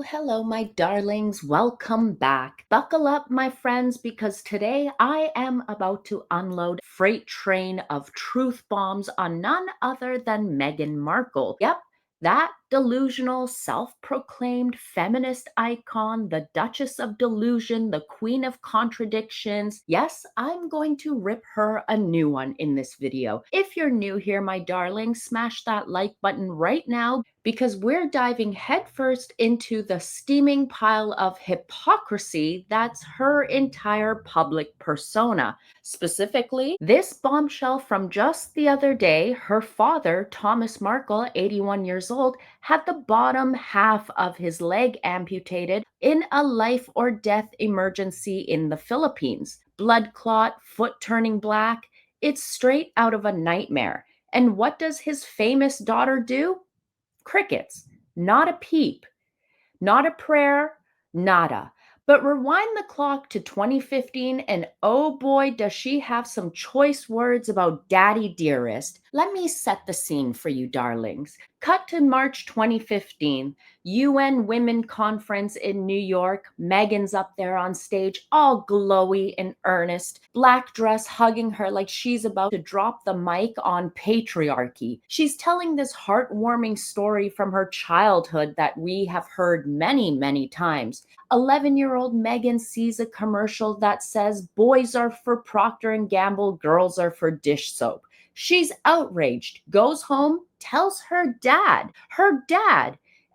Hello, my darlings. Welcome back. Buckle up, my friends, because today I am about to unload a freight train of truth bombs on none other than Meghan Markle. Yep, that delusional, self-proclaimed feminist icon, the Duchess of Delusion, the Queen of Contradictions. Yes, I'm going to rip her a new one in this video. If you're new here, my darlings, smash that like button right now, because we're diving headfirst into the steaming pile of hypocrisy that's her entire public persona. Specifically, this bombshell from just the other day: her father, Thomas Markle, 81 years old, had the bottom half of his leg amputated in a life or death emergency in the Philippines. Blood clot, foot turning black. It's straight out of a nightmare. And what does his famous daughter do? Crickets. Not a peep. Not a prayer. Nada. But rewind the clock to 2015, and oh boy, does she have some choice words about Daddy Dearest. Let me set the scene for you, darlings. Cut to March 2015, UN Women Conference in New York. Meghan's up there on stage, all glowy and earnest, black dress hugging her like she's about to drop the mic on patriarchy. She's telling this heartwarming story from her childhood that we have heard many, many times. 11-year-old Meghan sees a commercial that says boys are for Procter & Gamble, girls are for dish soap. She's outraged, goes home, tells her dad.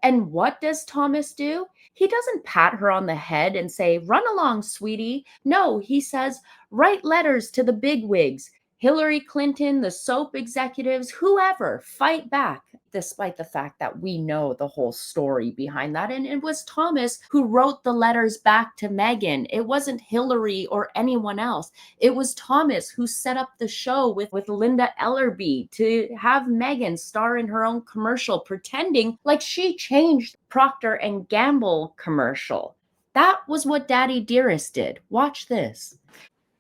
And what does Thomas do? He doesn't pat her on the head and say, "Run along, sweetie." No, he says, "Write letters to the bigwigs. Hillary Clinton, the soap executives, whoever, fight back," despite the fact that we know the whole story behind that. And it was Thomas who wrote the letters back to Meghan. It wasn't Hillary or anyone else. It was Thomas who set up the show with Linda Ellerbee to have Meghan star in her own commercial, pretending like she changed Procter & Gamble commercial. That was what Daddy Dearest did. Watch this.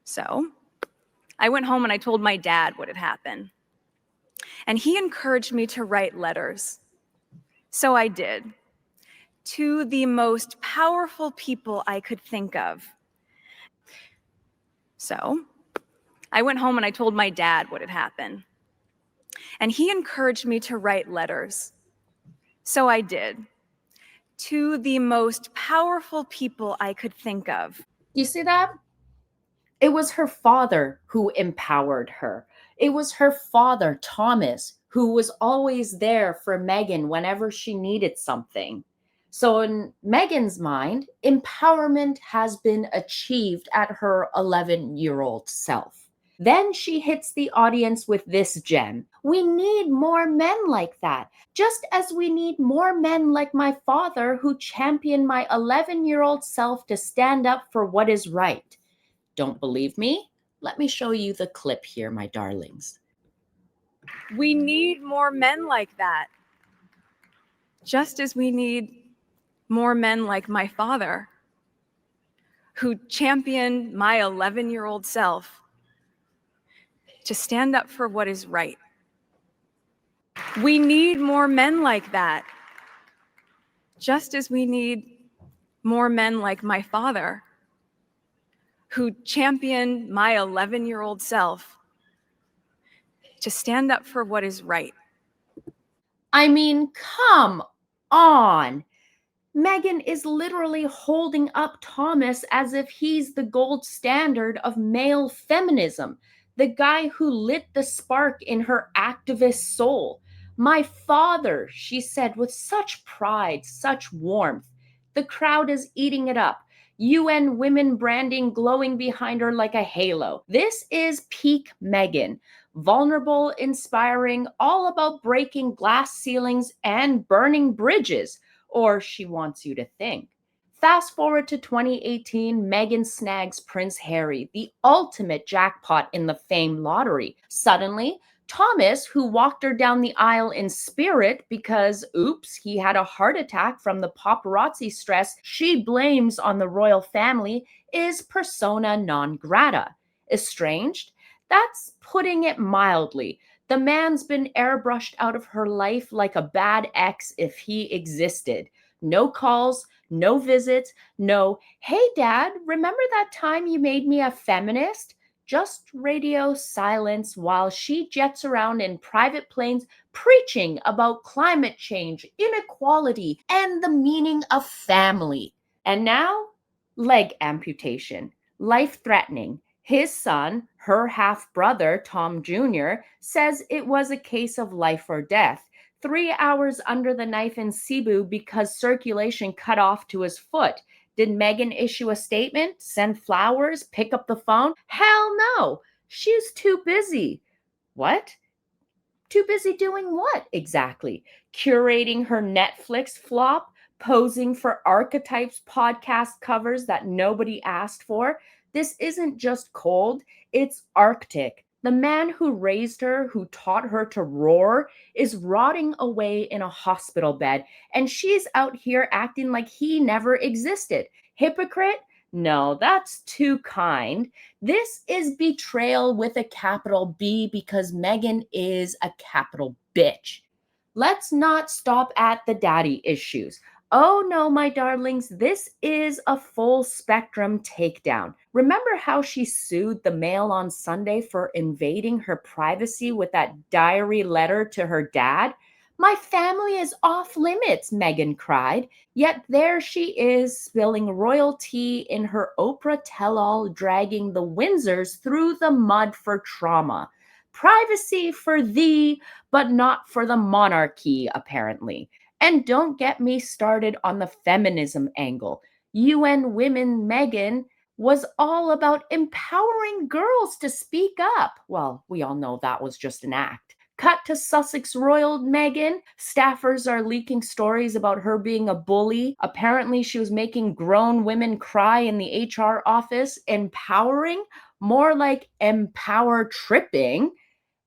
So I went home and I told my dad what had happened. And he encouraged me to write letters. So I did, to the most powerful people I could think of. So I went home and I told my dad what had happened. And he encouraged me to write letters. So I did, to the most powerful people I could think of. You see that? It was her father who empowered her. It was her father, Thomas, who was always there for Meghan whenever she needed something. So, in Meghan's mind, empowerment has been achieved at her 11-year-old self. Then she hits the audience with this gem: "We need more men like that, just as we need more men like my father who championed my 11-year-old self to stand up for what is right." Don't believe me? Let me show you the clip here, my darlings. We need more men like that, just as we need more men like my father, who championed my 11-year-old self to stand up for what is right. We need more men like that, just as we need more men like my father, who championed my 11-year-old self to stand up for what is right. I mean, come on. Meghan is literally holding up Thomas as if he's the gold standard of male feminism, the guy who lit the spark in her activist soul. "My father," she said with such pride, such warmth. The crowd is eating it up. UN Women branding glowing behind her like a halo. This is peak Meghan. Vulnerable, inspiring, all about breaking glass ceilings and burning bridges. Or she wants you to think. Fast forward to 2018, Meghan snags Prince Harry, the ultimate jackpot in the fame lottery. Suddenly, Thomas, who walked her down the aisle in spirit because, oops, he had a heart attack from the paparazzi stress she blames on the royal family, is persona non grata. Estranged? That's putting it mildly. The man's been airbrushed out of her life like a bad ex if he existed. No calls, no visits, no, hey dad, remember that time you made me a feminist? Just radio silence while she jets around in private planes preaching about climate change, inequality, and the meaning of family. And now, leg amputation, life threatening. His son, her half brother, Tom Jr., says it was a case of life or death. 3 hours under the knife in Cebu because circulation cut off to his foot. Did Meghan issue a statement, send flowers, pick up the phone? Hell no. She's too busy. What? Too busy doing what exactly? Curating her Netflix flop, posing for Archetypes podcast covers that nobody asked for. This isn't just cold, it's Arctic. The man who raised her, who taught her to roar, is rotting away in a hospital bed, and she's out here acting like he never existed. Hypocrite? No, that's too kind. This is betrayal with a capital B because Meghan is a capital bitch. Let's not stop at the daddy issues. Oh no, my darlings, this is a full spectrum takedown. Remember how she sued the Mail on Sunday for invading her privacy with that diary letter to her dad? My family is off limits, Meghan cried. Yet there she is, spilling royal tea in her Oprah tell all, dragging the Windsors through the mud for trauma. Privacy for thee, but not for the monarchy, apparently. And don't get me started on the feminism angle. UN Women Meghan was all about empowering girls to speak up. Well, we all know that was just an act. Cut to Sussex Royal Meghan. Staffers are leaking stories about her being a bully. Apparently, she was making grown women cry in the HR office. Empowering? More like empower tripping.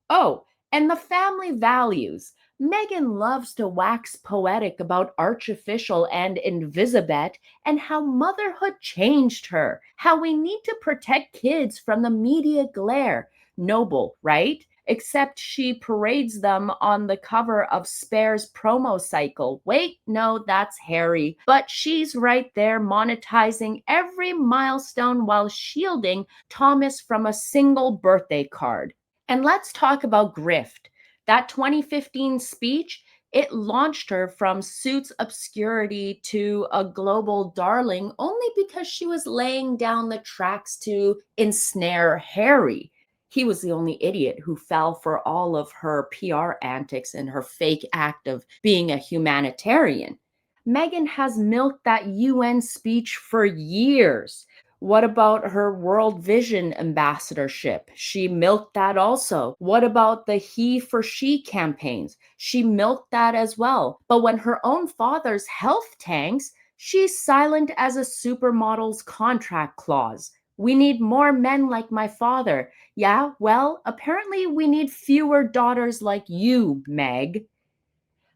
Oh, and the family values. Meghan loves to wax poetic about Archofficial and Invisibet and how motherhood changed her, how we need to protect kids from the media glare. Noble, right? Except she parades them on the cover of Spare's promo cycle. Wait, no, that's Harry. But she's right there monetizing every milestone while shielding Thomas from a single birthday card. And let's talk about grift. That 2015 speech, it launched her from Suits obscurity to a global darling only because she was laying down the tracks to ensnare Harry. He was the only idiot who fell for all of her PR antics and her fake act of being a humanitarian. Meghan has milked that UN speech for years. What about her World Vision ambassadorship? She milked that also. What about the He for She campaigns? She milked that as well. But when her own father's health tanks, she's silent as a supermodel's contract clause. We need more men like my father. Yeah, well, apparently we need fewer daughters like you, Meg.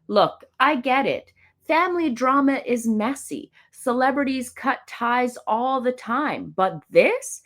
Look, I get it. Family drama is messy. Celebrities cut ties all the time. But this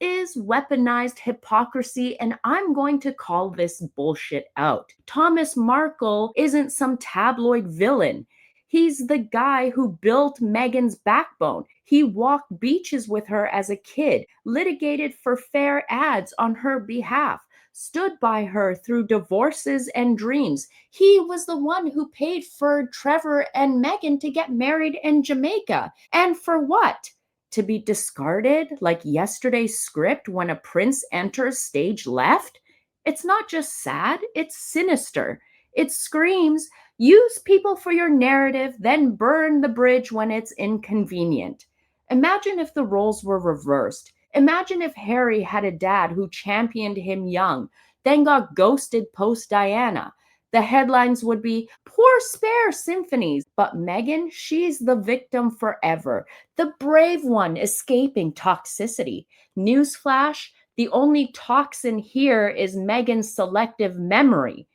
is weaponized hypocrisy, and I'm going to call this bullshit out. Thomas Markle isn't some tabloid villain. He's the guy who built Meghan's backbone. He walked beaches with her as a kid, litigated for fair ads on her behalf, stood by her through divorces and dreams. He was the one who paid for Trevor and Meghan to get married in Jamaica. And for what? To be discarded like yesterday's script when a prince enters stage left? It's not just sad, it's sinister. It screams, use people for your narrative, then burn the bridge when it's inconvenient. Imagine if the roles were reversed. Imagine if Harry had a dad who championed him young, then got ghosted post Diana. The headlines would be Poor Spare Symphonies, but Meghan, she's the victim forever, the brave one escaping toxicity. Newsflash, the only toxin here is Meghan's selective memory.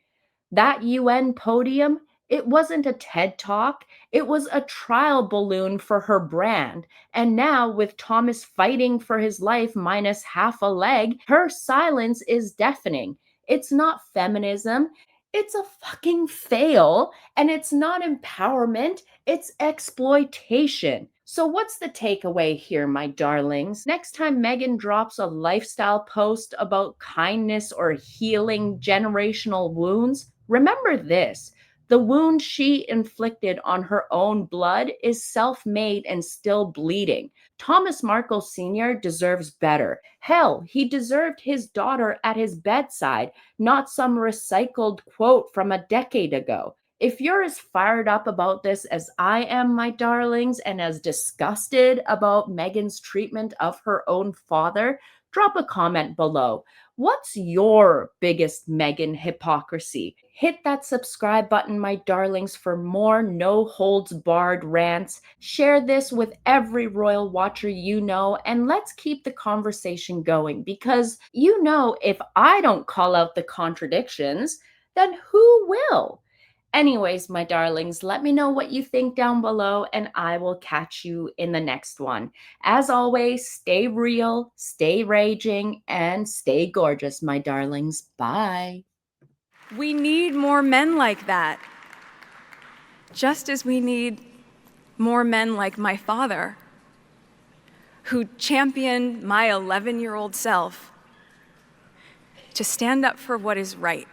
That UN podium, it wasn't a TED talk, it was a trial balloon for her brand. And now, with Thomas fighting for his life minus half a leg, her silence is deafening. It's not feminism, It's a fucking fail, and it's not empowerment, it's exploitation. So, what's the takeaway here, my darlings? Next time Megan drops a lifestyle post about kindness or healing generational wounds, remember this: the wound she inflicted on her own blood is self made and still bleeding. Thomas Markle Sr. deserves better. Hell, he deserved his daughter at his bedside, not some recycled quote from a decade ago. If you're as fired up about this as I am, my darlings, and as disgusted about Megan's treatment of her own father, drop a comment below. What's your biggest Megan hypocrisy? Hit that subscribe button, my darlings, for more no holds barred rants. Share this with every royal watcher you know, and let's keep the conversation going because if I don't call out the contradictions, then who will? Anyways, my darlings, let me know what you think down below, and I will catch you in the next one. As always, stay real, stay raging, and stay gorgeous, my darlings. Bye. We need more men like that, just as we need more men like my father, who championed my 11-year-old self to stand up for what is right.